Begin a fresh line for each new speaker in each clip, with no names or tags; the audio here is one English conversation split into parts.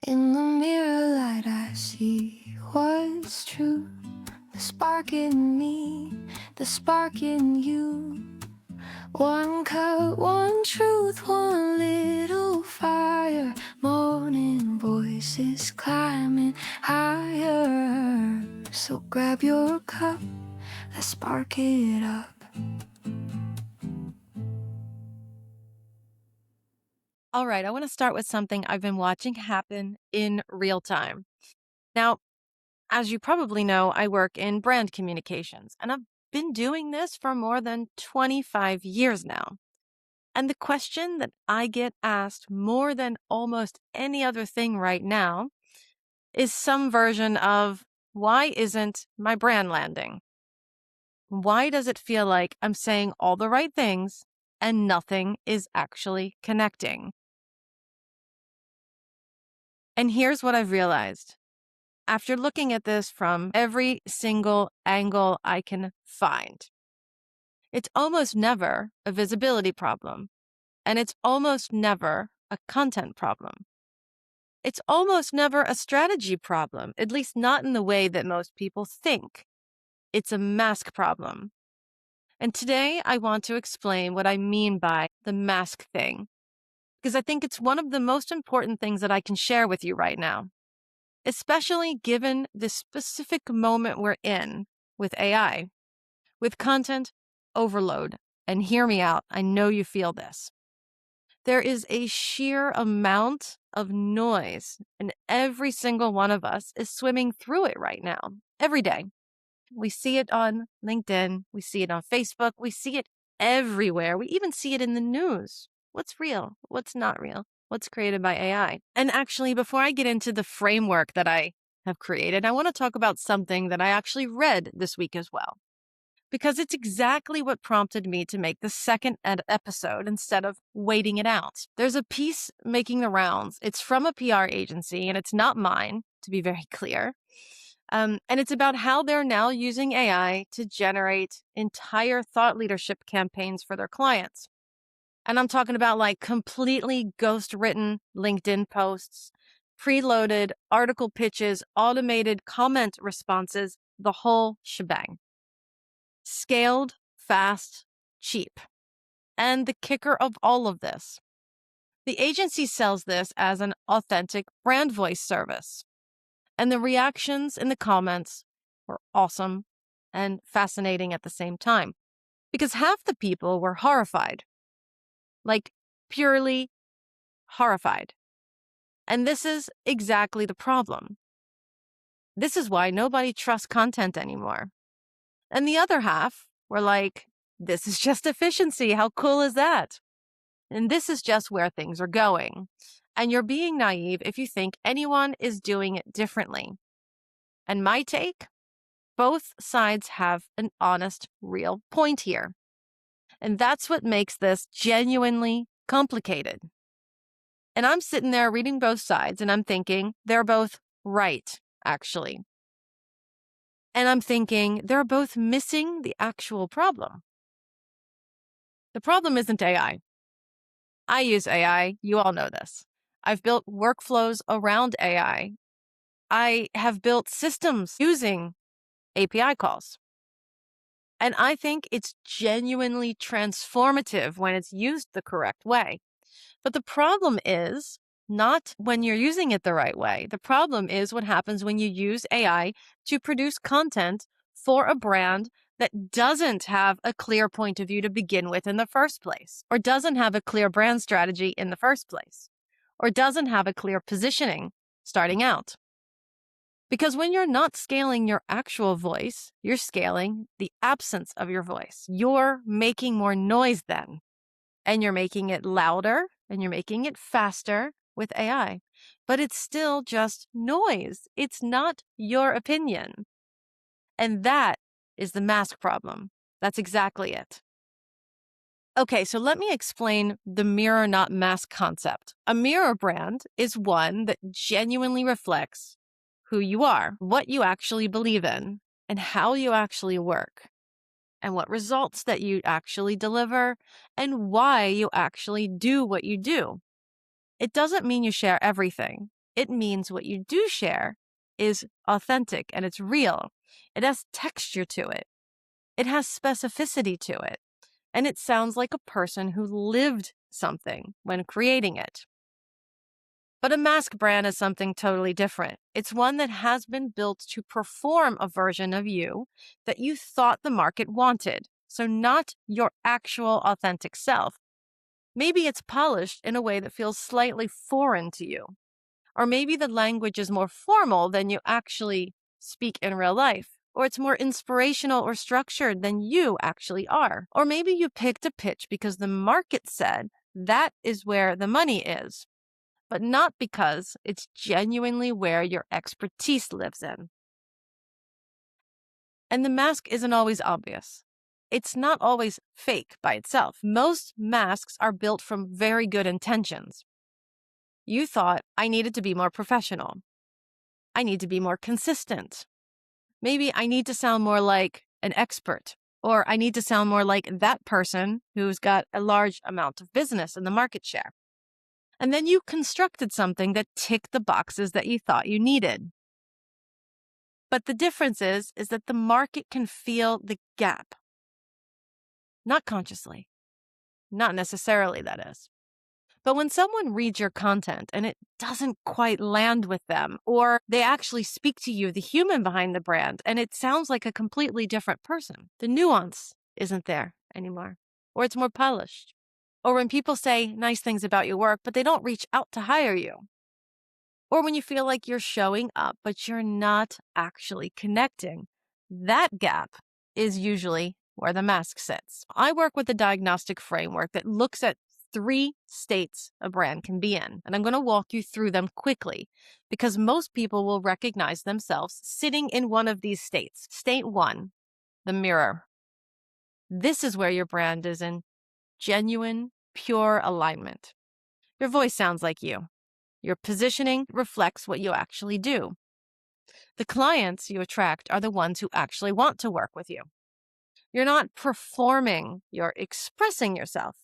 In the mirror light, I see what's true. The spark in me, the spark in you. One cup, one truth, one little fire. Morning voices climbing higher. So grab your cup, let's spark it up.
All right, I want to start with something I've been watching happen in real time. Now, as you probably know, I work in brand communications, and I've been doing this for more than 25 years now. And the question that I get asked more than almost any other thing right now is some version of, why isn't my brand landing? Why does it feel like I'm saying all the right things and nothing is actually connecting? And here's what I've realized. After looking at this from every single angle I can find, it's almost never a visibility problem, and it's almost never a content problem. It's almost never a strategy problem, at least not in the way that most people think. It's a mask problem. And today I want to explain what I mean by the mask thing, because I think it's one of the most important things that I can share with you right now, especially given the specific moment we're in with AI, with content overload. And hear me out, I know you feel this. There is a sheer amount of noise, and every single one of us is swimming through it right now, every day. We see it on LinkedIn, we see it on Facebook, we see it everywhere. We even see it in the news. What's real? What's not real? What's created by AI? And actually, before I get into the framework that I have created, I want to talk about something that I actually read this week as well, because it's exactly what prompted me to make the second episode instead of waiting it out. There's a piece making the rounds. It's from a PR agency, and it's not mine, to be very clear. And it's about how they're now using AI to generate entire thought leadership campaigns for their clients. And I'm talking about like completely ghost written LinkedIn posts, preloaded article pitches, automated comment responses, the whole shebang. Scaled, fast, cheap. And the kicker of all of this, the agency sells this as an authentic brand voice service. And the reactions in the comments were awesome and fascinating at the same time, because half the people were horrified, like purely horrified. And this is exactly the problem. This is why nobody trusts content anymore. And the other half were like, this is just efficiency. How cool is that? And this is just where things are going. And you're being naive if you think anyone is doing it differently. And my take? Both sides have an honest, real point here. And that's what makes this genuinely complicated. And I'm sitting there reading both sides and I'm thinking they're both right, actually. And I'm thinking they're both missing the actual problem. The problem isn't AI. I use AI. You all know this. I've built workflows around AI. I have built systems using API calls. And I think it's genuinely transformative when it's used the correct way. But the problem is not when you're using it the right way. The problem is what happens when you use AI to produce content for a brand that doesn't have a clear point of view to begin with in the first place, or doesn't have a clear brand strategy in the first place, or doesn't have a clear positioning starting out. Because when you're not scaling your actual voice, you're scaling the absence of your voice. You're making more noise then, and you're making it louder and you're making it faster with AI. But it's still just noise. It's not your opinion. And that is the mask problem. That's exactly it. Okay, so let me explain the mirror, not mask concept. A mirror brand is one that genuinely reflects who you are, what you actually believe in, and how you actually work, and what results that you actually deliver, and why you actually do what you do. It doesn't mean you share everything. It means what you do share is authentic and it's real. It has texture to it. It has specificity to it. And it sounds like a person who lived something when creating it. But a mask brand is something totally different. It's one that has been built to perform a version of you that you thought the market wanted. So not your actual authentic self. Maybe it's polished in a way that feels slightly foreign to you. Or maybe the language is more formal than you actually speak in real life. Or it's more inspirational or structured than you actually are. Or maybe you picked a pitch because the market said that is where the money is, but not because it's genuinely where your expertise lives in. And the mask isn't always obvious. It's not always fake by itself. Most masks are built from very good intentions. You thought, I needed to be more professional. I need to be more consistent. Maybe I need to sound more like an expert, or I need to sound more like that person who's got a large amount of business in the market share. And then you constructed something that ticked the boxes that you thought you needed. But the difference is that the market can feel the gap. Not consciously. Not necessarily, that is. But when someone reads your content and it doesn't quite land with them, or they actually speak to you, the human behind the brand, and it sounds like a completely different person, the nuance isn't there anymore, or it's more polished. Or when people say nice things about your work, but they don't reach out to hire you. Or when you feel like you're showing up, but you're not actually connecting. That gap is usually where the mask sits. I work with a diagnostic framework that looks at 3 states a brand can be in, and I'm going to walk you through them quickly because most people will recognize themselves sitting in one of these states. State 1, the mirror. This is where your brand is in genuine, pure alignment. Your voice sounds like you. Your positioning reflects what you actually do. The clients you attract are the ones who actually want to work with you. You're not performing, you're expressing yourself.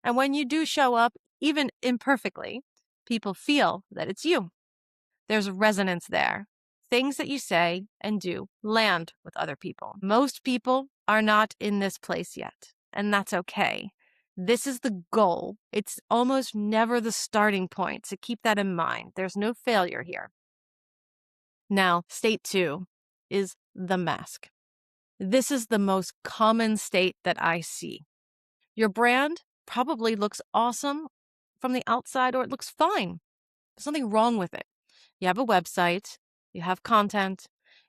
And when you do show up, even imperfectly, people feel that it's you. There's resonance there. Things that you say and do land with other people. Most people are not in this place yet, and that's okay. This is the goal. It's almost never the starting point, so keep that in mind. There's no failure here. Now, state 2 is the mask. This is the most common state that I see. Your brand probably looks awesome from the outside, or it looks fine. There's nothing wrong with it. You have a website, you have content,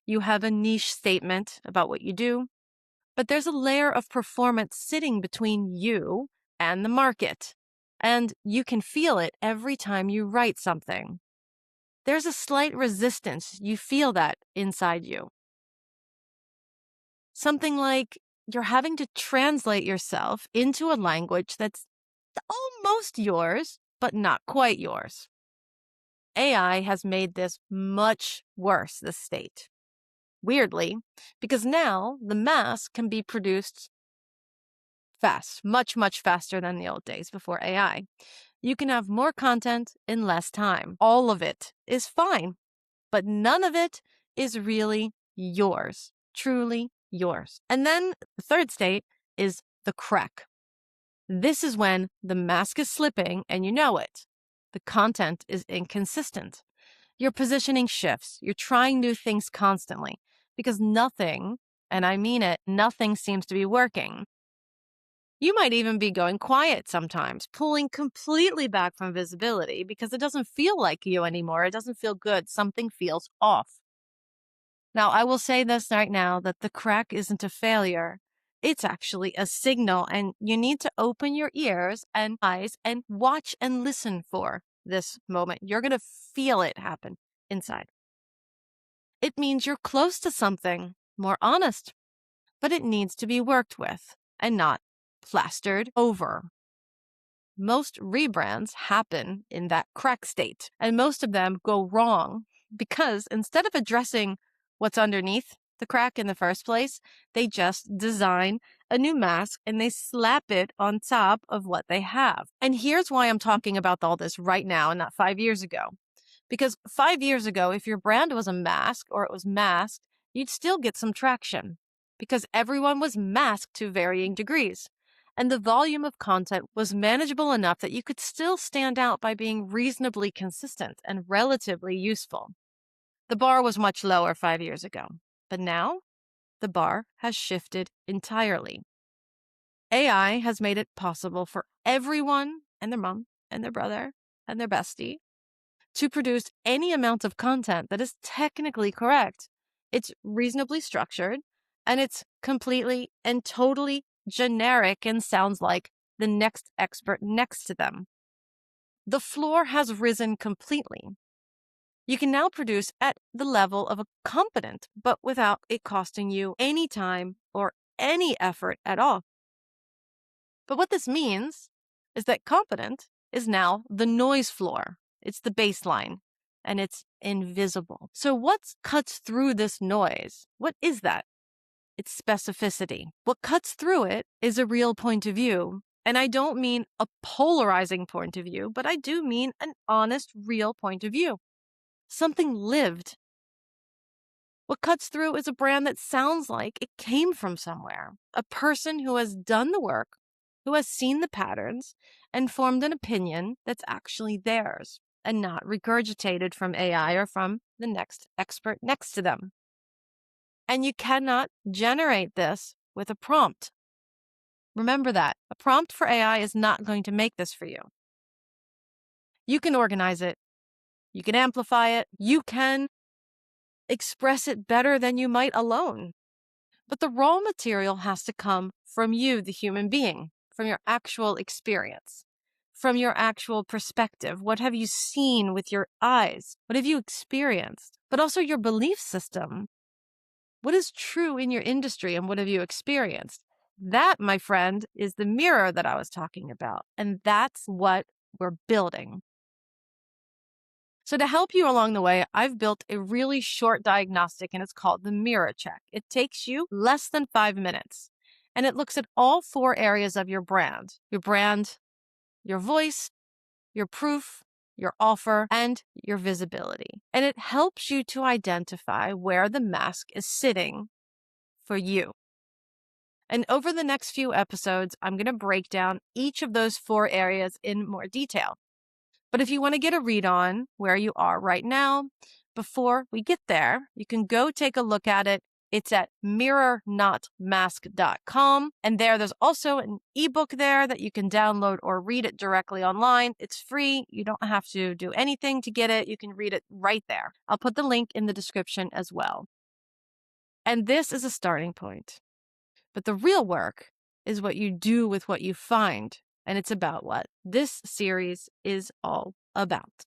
you have a niche statement about what you do, but there's a layer of performance sitting between you and the market, and you can feel it every time you write something. There's a slight resistance. You feel that inside you. Something like you're having to translate yourself into a language that's almost yours, but not quite yours. AI has made this much worse, this state. Weirdly, because now the mask can be produced fast, much, much faster than the old days before AI. You can have more content in less time. All of it is fine, but none of it is really yours, truly yours. And then the third state is the crack. This is when the mask is slipping and you know it. The content is inconsistent. Your positioning shifts. You're trying new things constantly because nothing, and I mean it, nothing seems to be working. You might even be going quiet sometimes, pulling completely back from visibility because it doesn't feel like you anymore. It doesn't feel good. Something feels off. Now, I will say this right now, that the crack isn't a failure. It's actually a signal, and you need to open your ears and eyes and watch and listen for this moment. You're going to feel it happen inside. It means you're close to something more honest, but it needs to be worked with and not plastered over. Most rebrands happen in that crack state, and most of them go wrong because instead of addressing what's underneath the crack in the first place, they just design a new mask and they slap it on top of what they have. And here's why I'm talking about all this right now and not 5 years ago. Because 5 years ago, if your brand was a mask or it was masked, you'd still get some traction because everyone was masked to varying degrees. And the volume of content was manageable enough that you could still stand out by being reasonably consistent and relatively useful. The bar was much lower 5 years ago, but now the bar has shifted entirely. AI has made it possible for everyone and their mom and their brother and their bestie to produce any amount of content that is technically correct. It's reasonably structured, and it's completely and totally generic and sounds like the next expert next to them. The floor has risen completely. You can now produce at the level of a competent, but without it costing you any time or any effort at all. But what this means is that competent is now the noise floor. It's the baseline, and it's invisible. So what cuts through this noise? What is that? It's specificity. What cuts through it is a real point of view. And I don't mean a polarizing point of view, but I do mean an honest, real point of view. Something lived. What cuts through is a brand that sounds like it came from somewhere. A person who has done the work, who has seen the patterns, and formed an opinion that's actually theirs and not regurgitated from AI or from the next expert next to them. And you cannot generate this with a prompt. Remember that. A prompt for AI is not going to make this for you. You can organize it. You can amplify it. You can express it better than you might alone. But the raw material has to come from you, the human being, from your actual experience, from your actual perspective. What have you seen with your eyes? What have you experienced? But also your belief system. What is true in your industry and what have you experienced? That, my friend, is the mirror that I was talking about. And that's what we're building. So to help you along the way, I've built a really short diagnostic and it's called the Mirror Check. It takes you less than 5 minutes and it looks at all 4 areas of your brand, your voice, your proof, your offer, and your visibility. And it helps you to identify where the mask is sitting for you. And over the next few episodes, I'm going to break down each of those 4 areas in more detail. But if you want to get a read on where you are right now, before we get there, you can go take a look at it. It's at mirrornotmask.com. And there's also an ebook there that you can download or read it directly online. It's free. You don't have to do anything to get it. You can read it right there. I'll put the link in the description as well. And this is a starting point. But the real work is what you do with what you find. And it's about what this series is all about.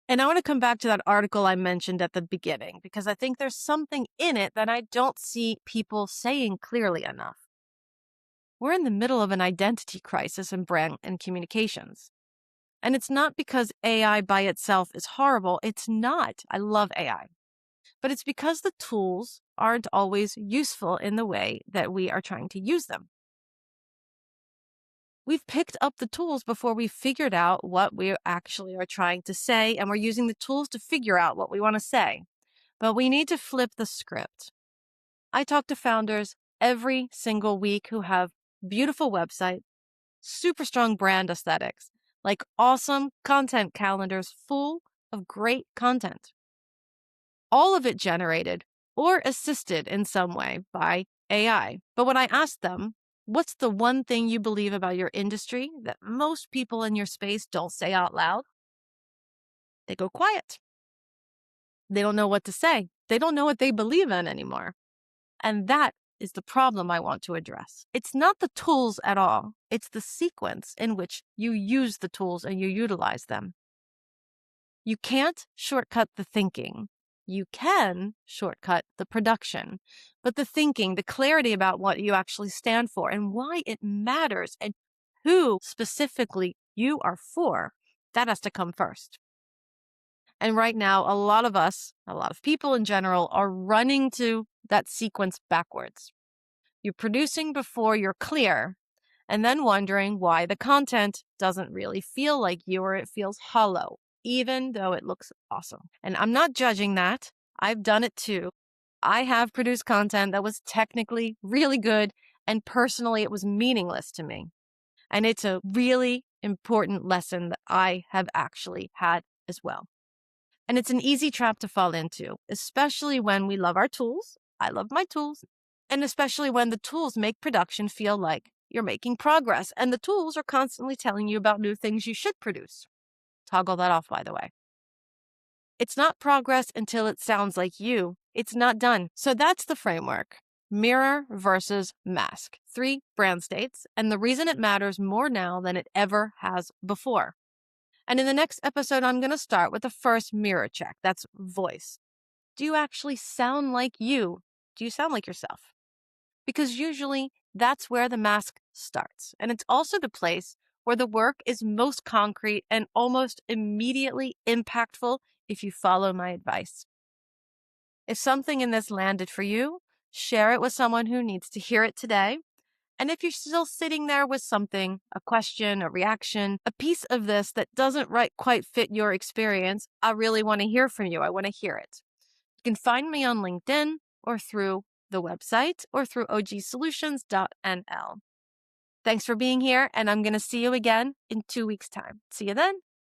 And I want to come back to that article I mentioned at the beginning, because I think there's something in it that I don't see people saying clearly enough. We're in the middle of an identity crisis in brand and communications. And it's not because AI by itself is horrible. It's not. I love AI. But it's because the tools aren't always useful in the way that we are trying to use them. We've picked up the tools before we figured out what we actually are trying to say, and we're using the tools to figure out what we want to say. But we need to flip the script. I talk to founders every single week who have beautiful websites, super strong brand aesthetics, like awesome content calendars full of great content. All of it generated or assisted in some way by AI. But when I ask them, what's the one thing you believe about your industry that most people in your space don't say out loud? They go quiet. They don't know what to say. They don't know what they believe in anymore. And that is the problem I want to address. It's not the tools at all. It's the sequence in which you use the tools and you utilize them. You can't shortcut the thinking. You can shortcut the production, but the thinking, the clarity about what you actually stand for and why it matters and who specifically you are for, that has to come first. And right now, a lot of us, a lot of people in general, are running to that sequence backwards. You're producing before you're clear, and then wondering why the content doesn't really feel like you or it feels hollow. even though it looks awesome. And I'm not judging that. I've done it too. I have produced content that was technically really good, and personally, it was meaningless to me. And it's a really important lesson that I have actually had as well. And it's an easy trap to fall into, especially when we love our tools. I love my tools. And especially when the tools make production feel like you're making progress, and the tools are constantly telling you about new things you should produce. Toggle that off, by the way. It's not progress until it sounds like you. It's not done. So that's the framework. Mirror versus mask. 3 brand states, and the reason it matters more now than it ever has before. And in the next episode, I'm going to start with the first mirror check. That's voice. Do you actually sound like you? Do you sound like yourself? Because usually that's where the mask starts. And it's also the place where the work is most concrete and almost immediately impactful if you follow my advice. If something in this landed for you, share it with someone who needs to hear it today. And if you're still sitting there with something, a question, a reaction, a piece of this that doesn't quite fit your experience, I really want to hear from you. I want to hear it. You can find me on LinkedIn or through the website or through ogsolutions.nl. Thanks for being here, and I'm going to see you again in 2 weeks' time. See you then.